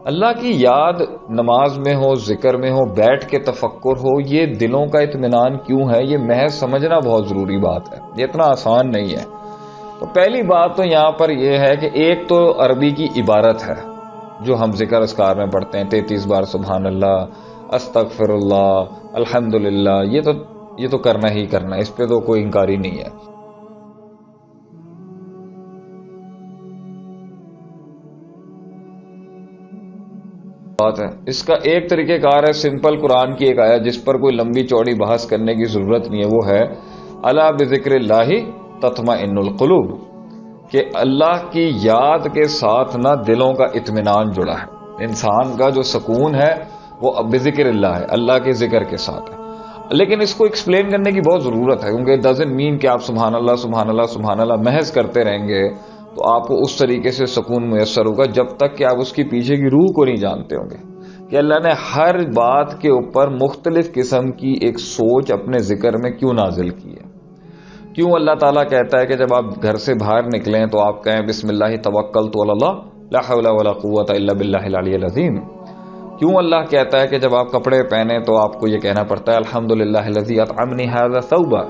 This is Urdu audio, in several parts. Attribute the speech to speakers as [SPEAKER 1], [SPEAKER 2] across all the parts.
[SPEAKER 1] اللہ کی یاد نماز میں ہو، ذکر میں ہو، بیٹھ کے تفکر ہو، یہ دلوں کا اطمینان کیوں ہے، یہ محض سمجھنا بہت ضروری بات ہے، یہ اتنا آسان نہیں ہے۔ تو پہلی بات تو یہاں پر یہ ہے کہ ایک تو عربی کی عبارت ہے جو ہم ذکر اذکار میں پڑھتے ہیں 33 بار سبحان اللہ، استغفر اللہ، الحمدللہ، یہ تو کرنا ہی کرنا ہے، اس پہ تو کوئی انکاری نہیں ہے۔ بات ہے اس کا ایک طریقہ کار ہے، سمپل قرآن کی ایک آیت جس پر کوئی لمبی چوڑی بحث کرنے کی ضرورت نہیں ہے، وہ ہے الا بذکر اللہ تطمئن القلوب، کہ اللہ کی یاد کے ساتھ نہ دلوں کا اطمینان جڑا ہے۔ انسان کا جو سکون ہے وہ بذکر اللہ ہے، اللہ کے ذکر کے ساتھ ہے۔ لیکن اس کو ایکسپلین کرنے کی بہت ضرورت ہے، کیونکہ ڈزنٹ مین کہ آپ سبحان اللہ سبحان اللہ سبحان اللہ محض کرتے رہیں گے تو آپ کو اس طریقے سے سکون میسر ہوگا جب تک کہ آپ اس کی پیچھے کی روح کو نہیں جانتے ہوں گے کہ اللہ نے ہر بات کے اوپر مختلف قسم کی ایک سوچ اپنے ذکر میں کیوں نازل کی ہے۔ کیوں اللہ تعالیٰ کہتا ہے کہ جب آپ گھر سے باہر نکلیں تو آپ کہیں بسم اللہ توکلت علی اللہ لا حول ولا قوت الا باللہ العلی العظیم۔ کیوں اللہ کہتا ہے کہ جب آپ کپڑے پہنیں تو آپ کو یہ کہنا پڑتا ہے الحمدللہ الذی اطعمنی ھذا ثوبا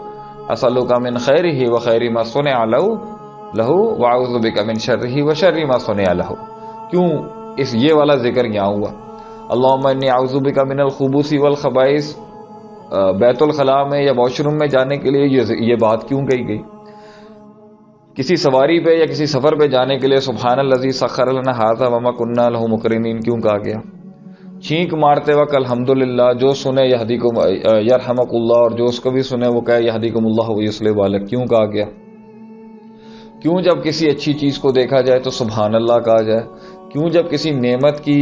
[SPEAKER 1] اسألک من خیرہ وخیر ما صنع لہ واعوذ بک من شرہ وشر ما صنع لہ۔ کیوں یہ والا ذکر یہاں ہوا؟ اللہم انی اعوذ بک من الخبث والخبائث، بیت الخلاء میں یا واش روم میں جانے کے لیے یہ بات کیوں کہی گئی؟ کسی سواری پہ یا کسی سفر پہ جانے کے لیے سبحان الذی سخر لنا ھذا وما کنا لہ مقرنین کیوں کہا گیا؟ چھینک مارتے وقت الحمدللہ، جو سنے یہدیکم یرحمک اللہ، اور جو اس کو بھی سنے وہ کہے یہدیکم اللہ ویصلح بالک کیوں کہا گیا؟ کیوں جب کسی اچھی چیز کو دیکھا جائے تو سبحان اللہ کہا جائے؟ کیوں جب کسی نعمت کی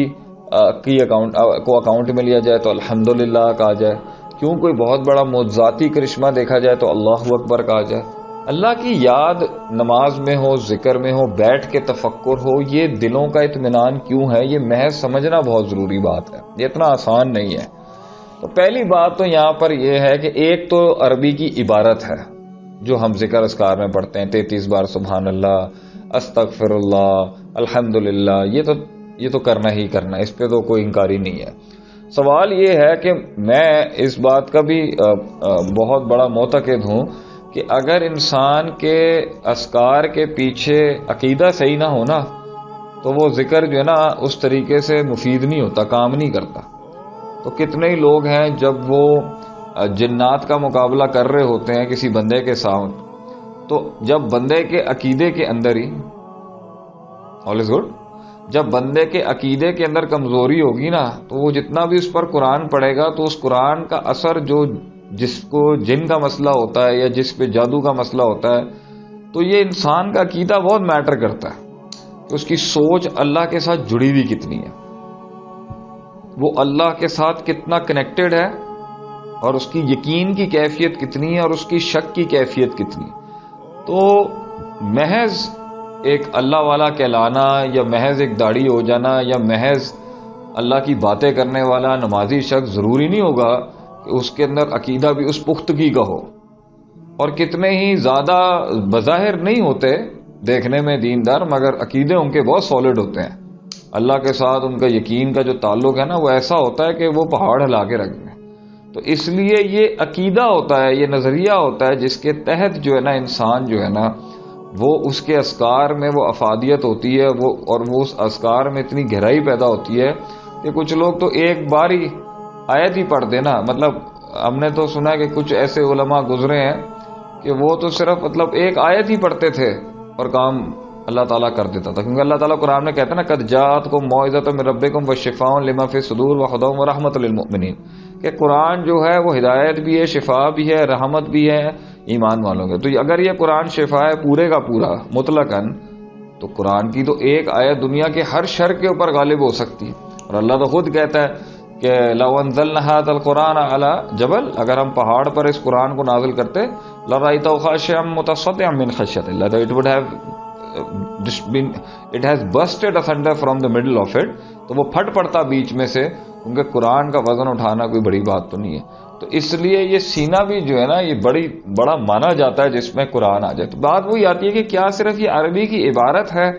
[SPEAKER 1] اکاؤنٹ میں لیا جائے تو الحمدللہ کہا جائے؟ کیوں کوئی بہت بڑا معجزاتی کرشمہ دیکھا جائے تو اللہ اکبر کہا جائے؟ اللہ کی یاد نماز میں ہو، ذکر میں ہو، بیٹھ کے تفکر ہو، یہ دلوں کا اطمینان کیوں ہے، یہ محض سمجھنا بہت ضروری بات ہے، یہ اتنا آسان نہیں ہے۔ تو پہلی بات تو یہاں پر یہ ہے کہ ایک تو عربی کی عبارت ہے جو ہم ذکر اذکار میں پڑھتے ہیں 33 بار سبحان اللہ، استغفر اللہ، الحمدللہ، یہ تو کرنا ہی کرنا ہے، اس پہ تو کوئی انکاری نہیں ہے۔ سوال یہ ہے کہ میں اس بات کا بھی بہت بڑا معتقد ہوں کہ اگر انسان کے اذکار کے پیچھے عقیدہ صحیح نہ ہونا تو وہ ذکر جو ہے نا اس طریقے سے مفید نہیں ہوتا، کام نہیں کرتا۔ تو کتنے ہی لوگ ہیں جب وہ جنات کا مقابلہ کر رہے ہوتے ہیں کسی بندے کے ساتھ، تو جب بندے کے عقیدے کے اندر ہی آل از گڈ، جب بندے کے عقیدے کے اندر کمزوری ہوگی نا تو وہ جتنا بھی اس پر قرآن پڑھے گا تو اس قرآن کا اثر جس کو جن کا مسئلہ ہوتا ہے یا جس پہ جادو کا مسئلہ ہوتا ہے، تو یہ انسان کا عقیدہ بہت میٹر کرتا ہے کہ اس کی سوچ اللہ کے ساتھ جڑی ہوئی کتنی ہے، وہ اللہ کے ساتھ کتنا کنیکٹڈ ہے، اور اس کی یقین کی کیفیت کتنی ہے اور اس کی شک کی کیفیت کتنی۔ تو محض ایک اللہ والا کہلانا یا محض ایک داڑھی ہو جانا یا محض اللہ کی باتیں کرنے والا نمازی شخص ضروری نہیں ہوگا کہ اس کے اندر عقیدہ بھی اس پختگی کا ہو، اور کتنے ہی زیادہ بظاہر نہیں ہوتے دیکھنے میں دیندار مگر عقیدے ان کے بہت سالڈ ہوتے ہیں، اللہ کے ساتھ ان کا یقین کا جو تعلق ہے نا وہ ایسا ہوتا ہے کہ وہ پہاڑ ہلا کے رکھ دیں۔ تو اس لیے یہ عقیدہ ہوتا ہے، یہ نظریہ ہوتا ہے جس کے تحت جو ہے نا انسان جو ہے نا وہ اس کے اذکار میں وہ افادیت ہوتی ہے، اور وہ اس اذکار میں اتنی گہرائی پیدا ہوتی ہے کہ کچھ لوگ تو ایک بار ہی آیت ہی پڑھ دینا، مطلب ہم نے تو سنا کہ کچھ ایسے علماء گزرے ہیں کہ وہ تو صرف مطلب ایک آیت ہی پڑھتے تھے اور کام اللہ تعالیٰ کر دیتا تھا، کیونکہ اللہ تعالیٰ قرآن میں کہتا ہے نا قد جاءتکم موعظۃ من ربکم وشفاء لما فی الصدور وہدی ورحمۃ للمؤمنین، کہ قرآن جو ہے وہ ہدایت بھی ہے، شفا بھی ہے، رحمت بھی ہے ایمان والوں کے۔ تو اگر یہ قرآن شفا ہے پورے کا پورا مطلقاً، تو قرآن کی تو ایک آیت دنیا کے ہر شر کے اوپر غالب ہو سکتی ہے، اور اللہ تو خود کہتا ہے کہ لو انزلنا ھذا القرآن علی جبل، اگر ہم پہاڑ پر اس قرآن کو نازل کرتے لرأیتہ خاشعا متصدعا من خشیۃ اللہ، it has busted asunder from the middle of it، تو وہ پھٹ پڑتا بیچ میں سے، کیونکہ قرآن کا وزن اٹھانا کوئی بڑی بات تو نہیں ہے۔ تو اس لیے یہ سینہ بھی جو ہے نا یہ بڑا مانا جاتا ہے جس میں قرآن آ جائے۔ تو بات وہی آتی ہے کہ کیا صرف یہ عربی کی عبارت ہے،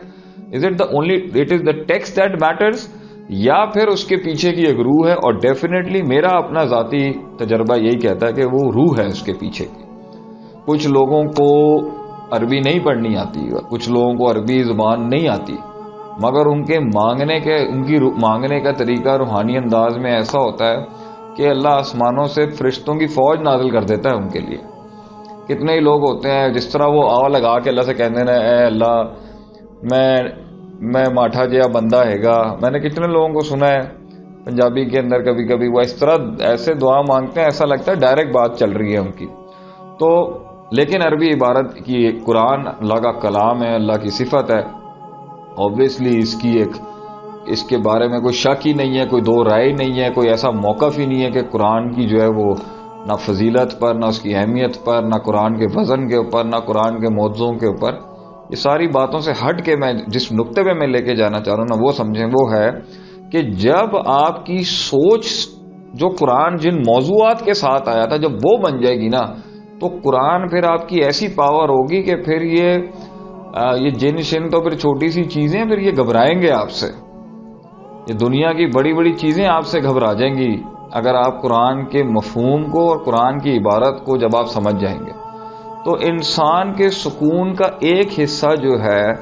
[SPEAKER 1] is it the only it is the text that matters، یا پھر اس کے پیچھے کی ایک روح ہے. اور ڈیفینیٹلی میرا اپنا ذاتی تجربہ یہی کہتا ہے کہ وہ روح ہے اس کے پیچھے کی. کچھ لوگوں کو عربی نہیں پڑھنی آتی، کچھ لوگوں کو عربی زبان نہیں آتی، مگر ان کی مانگنے کا طریقہ روحانی انداز میں ایسا ہوتا ہے کہ اللہ آسمانوں سے فرشتوں کی فوج نازل کر دیتا ہے ان کے لیے. کتنے ہی لوگ ہوتے ہیں جس طرح وہ آوا لگا کے اللہ سے کہتے ہیں اے اللہ میں ماٹھا جیا بندہ ہے گا. میں نے کتنے لوگوں کو سنا ہے پنجابی کے اندر کبھی کبھی وہ اس طرح ایسے دعا مانگتے ہیں، ایسا لگتا ہے ڈائریکٹ بات چل رہی ہے ان کی. تو لیکن عربی عبارت کی قرآن اللہ کا کلام ہے، اللہ کی صفت ہے. اوبویسلی اس کے بارے میں کوئی شک ہی نہیں ہے، کوئی دو رائے نہیں ہے، کوئی ایسا موقف ہی نہیں ہے کہ قرآن کی جو ہے وہ نہ فضیلت پر، نہ اس کی اہمیت پر، نہ قرآن کے وزن کے اوپر، نہ قرآن کے موضوعوں کے اوپر. یہ ساری باتوں سے ہٹ کے میں جس نقطے پہ میں لے کے جانا چاہ رہا ہوں نا وہ سمجھیں، وہ ہے کہ جب آپ کی سوچ جو قرآن جن موضوعات کے ساتھ آیا تھا جب وہ بن جائے گی نا تو قرآن پھر آپ کی ایسی پاور ہوگی کہ پھر یہ جن شن تو پھر چھوٹی سی چیزیں پھر یہ گھبرائیں گے آپ سے. یہ دنیا کی بڑی بڑی چیزیں آپ سے گھبرا جائیں گی اگر آپ قرآن کے مفہوم کو اور قرآن کی عبارت کو جب آپ سمجھ جائیں گے. تو انسان کے سکون کا ایک حصہ جو ہے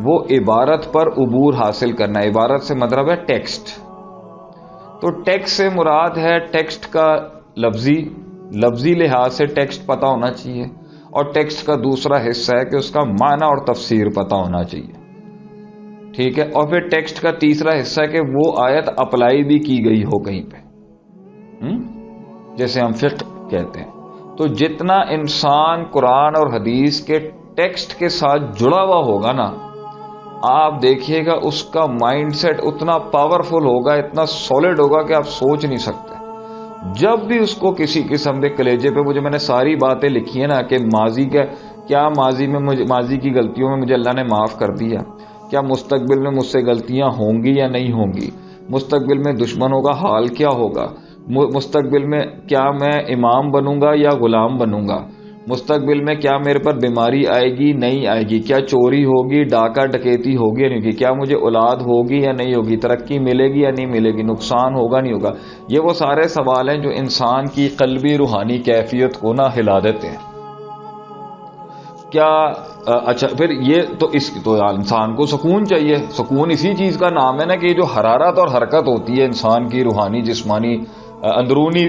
[SPEAKER 1] وہ عبارت پر عبور حاصل کرنا ہے. عبارت سے مطلب ہے ٹیکسٹ. تو ٹیکسٹ سے مراد ہے ٹیکسٹ کا لفظی لحاظ سے ٹیکسٹ پتہ ہونا چاہیے، اور ٹیکسٹ کا دوسرا حصہ ہے کہ اس کا معنی اور تفسیر پتہ ہونا چاہیے. ٹھیک ہے. اور پھر ٹیکسٹ کا تیسرا حصہ ہے کہ وہ آیت اپلائی بھی کی گئی ہو کہیں پہ، جیسے ہم فقہ کہتے ہیں. تو جتنا انسان قرآن اور حدیث کے ٹیکسٹ کے ساتھ جڑا ہوا ہوگا نا آپ دیکھیے گا اس کا مائنڈ سیٹ اتنا پاورفل ہوگا، اتنا سالڈ ہوگا کہ آپ سوچ نہیں سکتے. جب بھی اس کو کسی قسم کے کلیجے پہ میں نے ساری باتیں لکھی ہیں نا کہ ماضی کی غلطیوں میں مجھے اللہ نے معاف کر دیا، کیا مستقبل میں مجھ سے غلطیاں ہوں گی یا نہیں ہوں گی، مستقبل میں دشمنوں کا حال کیا ہوگا، مستقبل میں کیا میں امام بنوں گا یا غلام بنوں گا، مستقبل میں کیا میرے پر بیماری آئے گی نہیں آئے گی، کیا چوری ہوگی، ڈاکہ ڈکیتی ہوگی یا نہیں ہوگی، کیا مجھے اولاد ہوگی یا نہیں ہوگی، ترقی ملے گی یا نہیں ملے گی، نقصان ہوگا نہیں ہوگا. یہ وہ سارے سوال ہیں جو انسان کی قلبی روحانی کیفیت کو نہ ہلا دیتے ہیں. کیا اچھا پھر یہ تو انسان کو سکون چاہیے. سکون اسی چیز کا نام ہے نا کہ جو حرارت اور حرکت ہوتی ہے انسان کی روحانی جسمانی اندرونی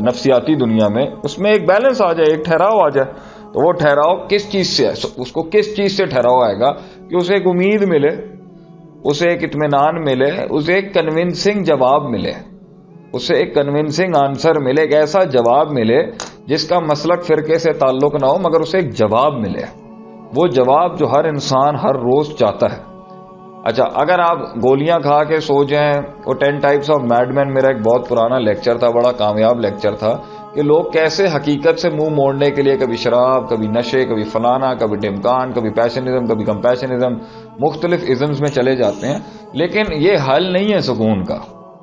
[SPEAKER 1] نفسیاتی دنیا میں، اس میں ایک بیلنس آ جائے، ایک ٹھہراؤ آ جائے. تو وہ ٹھہراؤ کس چیز سے ہے؟ اس کو کس چیز سے ٹھہراؤ آئے گا کہ اسے ایک امید ملے، اسے ایک اطمینان ملے، اسے ایک کنونسنگ جواب ملے، اسے ایک کنونسنگ آنسر ملے، ایک ایسا جواب ملے جس کا مسلک فرقے سے تعلق نہ ہو مگر اسے ایک جواب ملے. وہ جواب جو ہر انسان ہر روز چاہتا ہے. اچھا اگر آپ گولیاں کھا کے سو جائیں، وہ 10 ٹائپس آف میڈ مین میرا ایک بہت پرانا لیکچر تھا، بڑا کامیاب لیکچر تھا کہ لوگ کیسے حقیقت سے منہ موڑنے کے لیے کبھی شراب، کبھی نشے، کبھی فلانا، کبھی ڈمکان، کبھی پیشنزم، کبھی کمپیشنزم، مختلف ازمز میں چلے جاتے ہیں. لیکن یہ حل نہیں ہے سکون کا.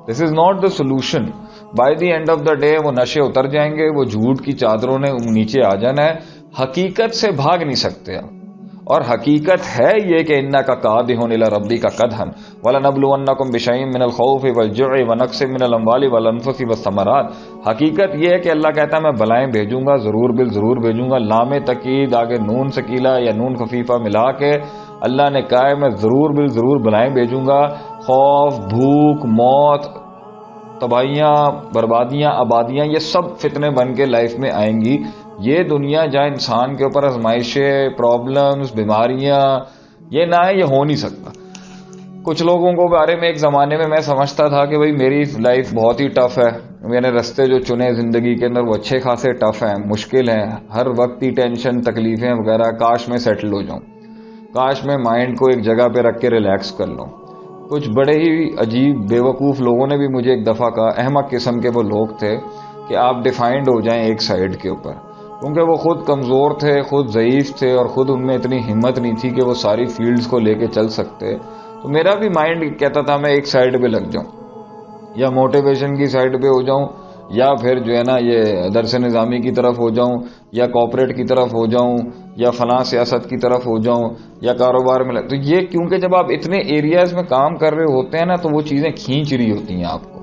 [SPEAKER 1] This is not the solution. By the end of the day وہ نشے اتر جائیں گے، وہ جھوٹ کی چادروں نے نیچے آ جانا ہے. حقیقت سے بھاگ نہیں سکتے آپ. اور حقیقت ہے یہ کہ انک کادح الی ربک قدحا ولنبلونکم بشیء من الخوف والجوع ونقص من الاموال والانفس والثمرات. حقیقت یہ ہے کہ اللہ کہتا ہے میں بلائیں بھیجوں گا، ضرور بالضرور بھیجوں گا. لام تقید آگے نون ثقیلہ یا نون خفیفہ ملا کے اللہ نے کہا ہے میں ضرور بالضرور بلائیں بھیجوں گا. خوف، بھوک، موت، تباہیاں، بربادیاں، آبادیاں، یہ سب فتنے بن کے لائف میں آئیں گی. یہ دنیا جہاں انسان کے اوپر آزمائشیں، پرابلمز، بیماریاں یہ نہ ہے، یہ ہو نہیں سکتا. کچھ لوگوں کو بارے میں ایک زمانے میں سمجھتا تھا کہ بھئی میری لائف بہت ہی ٹف ہے، میں نے رستے جو چنے زندگی کے اندر وہ اچھے خاصے ٹف ہیں، مشکل ہیں، ہر وقت ہی ٹینشن، تکلیفیں وغیرہ. کاش میں سیٹل ہو جاؤں، کاش میں مائنڈ کو ایک جگہ پہ رکھ کے ریلیکس کر لوں. کچھ بڑے ہی عجیب بیوقوف لوگوں نے بھی مجھے ایک دفعہ کہا، احمق قسم کے وہ لوگ تھے، کہ آپ ڈیفائنڈ ہو جائیں ایک سائیڈ کے اوپر. کیونکہ وہ خود کمزور تھے، خود ضعیف تھے، اور خود ان میں اتنی ہمت نہیں تھی کہ وہ ساری فیلڈز کو لے کے چل سکتے. تو میرا بھی مائنڈ کہتا تھا میں ایک سائیڈ پہ لگ جاؤں، یا موٹیویشن کی سائیڈ پہ ہو جاؤں، یا پھر جو ہے نا یہ درس نظامی کی طرف ہو جاؤں, یا کارپوریٹ کی طرف ہو جاؤں, یا فلاں سیاست کی طرف ہو جاؤں, یا کاروبار میں تو یہ کیونکہ جب آپ اتنے ایریاز میں کام کر رہے ہوتے ہیں نا تو وہ چیزیں کھینچ رہی ہوتی ہیں آپ کو,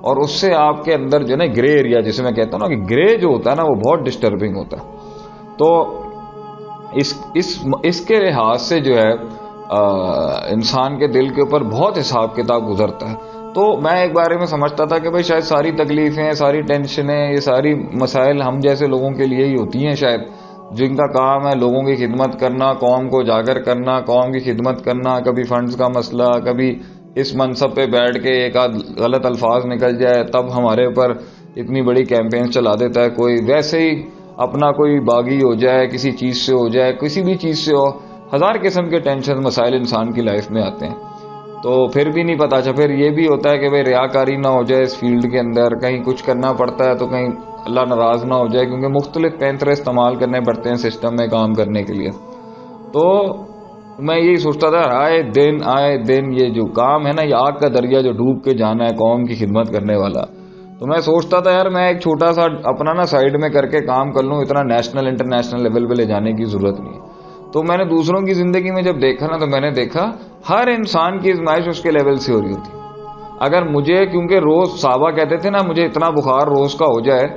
[SPEAKER 1] اور اس سے آپ کے اندر جو ہے نا گرے ایریا جسے میں کہتا ہوں نا کہ گرے جو ہوتا ہے نا وہ بہت ڈسٹربنگ ہوتا ہے. تو اس کے لحاظ سے جو ہے انسان کے دل کے اوپر بہت حساب کتاب گزرتا ہے. تو میں ایک بارے میں سمجھتا تھا کہ بھائی شاید ساری تکلیفیں, ساری ٹینشنیں, یہ ساری مسائل ہم جیسے لوگوں کے لیے ہی ہوتی ہیں شاید, جن کا کام ہے لوگوں کی خدمت کرنا, قوم کو اجاگر کرنا, قوم کی خدمت کرنا. کبھی فنڈز کا مسئلہ, کبھی اس منصب پہ بیٹھ کے ایک آدھ غلط الفاظ نکل جائے تب ہمارے اوپر اتنی بڑی کیمپین چلا دیتا ہے کوئی, ویسے ہی اپنا کوئی باغی ہو جائے, کسی چیز سے ہو جائے, کسی بھی چیز سے ہو, ہزار قسم کے ٹینشن مسائل انسان کی لائف میں آتے ہیں. تو پھر بھی نہیں پتا. پھر یہ بھی ہوتا ہے کہ بھائی ریاکاری نہ ہو جائے اس فیلڈ کے اندر, کہیں کچھ کرنا پڑتا ہے تو کہیں اللہ ناراض نہ ہو جائے, کیونکہ مختلف پینترے استعمال کرنے پڑتے ہیں سسٹم میں کام کرنے کے لیے. تو میں یہی سوچتا تھا آئے دن یہ جو کام ہے نا, یہ آگ کا دریا جو ڈوب کے جانا ہے قوم کی خدمت کرنے والا. تو میں سوچتا تھا یار میں ایک چھوٹا سا اپنا نا سائڈ میں کر کے کام کر لوں, اتنا نیشنل انٹرنیشنل لیول پہ لے جانے کی ضرورت نہیں. تو میں نے دوسروں کی زندگی میں جب دیکھا نا تو میں نے دیکھا ہر انسان کی ازمائش اس کے لیول سے ہو رہی ہوتی. اگر مجھے, کیونکہ روز صحابہ کہتے تھے نا مجھے اتنا بخار روز کا ہو جائے,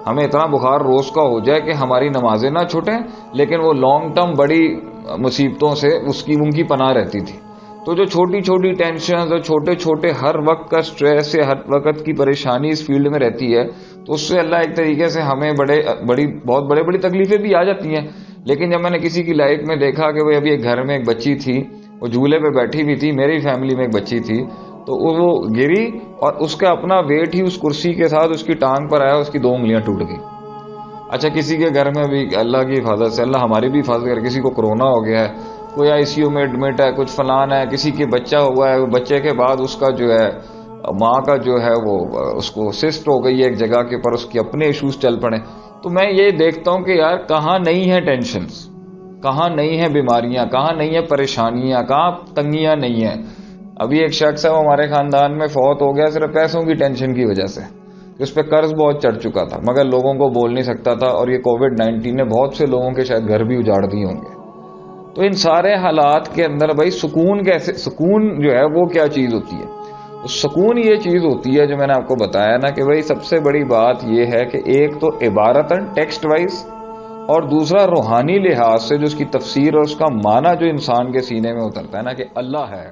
[SPEAKER 1] ہمیں اتنا بخار روز کا ہو جائے کہ ہماری نمازیں نہ چھوٹیں, لیکن وہ لانگ ٹرم بڑی مصیبتوں سے ان کی پناہ رہتی تھی. تو جو چھوٹی چھوٹی ٹینشن اور چھوٹے چھوٹے ہر وقت کا سٹریس یا ہر وقت کی پریشانی اس فیلڈ میں رہتی ہے, تو اس سے اللہ ایک طریقے سے ہمیں بہت بڑی تکلیفیں بھی آ جاتی ہیں. لیکن جب میں نے کسی کی لائف میں دیکھا کہ ابھی ایک گھر میں ایک بچی تھی, وہ جھولے پہ بیٹھی ہوئی تھی, میری فیملی میں ایک بچی تھی, تو وہ گری اور اس کا اپنا ویٹ ہی اس کرسی کے ساتھ اس کی ٹانگ پر آیا, اس کی 2 انگلیاں ٹوٹ گئی. اچھا کسی کے گھر میں بھی اللہ کی حفاظت سے, اللہ ہماری بھی حفاظت کرے, کسی کو کورونا ہو گیا ہے, کوئی ICU میں ایڈمٹ ہے, کچھ فلان ہے, کسی کے بچہ ہوا ہے, بچے کے بعد اس کا جو ہے ماں کا جو ہے وہ اس کو سسٹ ہو گئی ہے ایک جگہ کے پر, اس کے اپنے ایشوز چل پڑے. تو میں یہ دیکھتا ہوں کہ یار کہاں نہیں ہے ٹینشنز, کہاں نہیں ہے بیماریاں, کہاں نہیں ہے پریشانیاں, کہاں تنگیاں نہیں ہیں. ابھی ایک شخص ہے وہ ہمارے خاندان میں فوت ہو گیا صرف پیسوں کی ٹینشن کی وجہ سے, اس پہ قرض بہت چڑھ چکا تھا مگر لوگوں کو بول نہیں سکتا تھا, اور یہ کووڈ-19 نے بہت سے لوگوں کے شاید گھر بھی اجاڑ دیے ہوں گے. تو ان سارے حالات کے اندر بھائی سکون جو ہے وہ کیا چیز ہوتی ہے؟ سکون یہ چیز ہوتی ہے جو میں نے آپ کو بتایا نا کہ بھائی سب سے بڑی بات یہ ہے کہ ایک تو عبارتاً ٹیکسٹ وائز, اور دوسرا روحانی لحاظ سے جو اس کی تفسیر اور اس کا معنی جو انسان کے سینے میں اترتا ہے نا کہ اللہ ہے.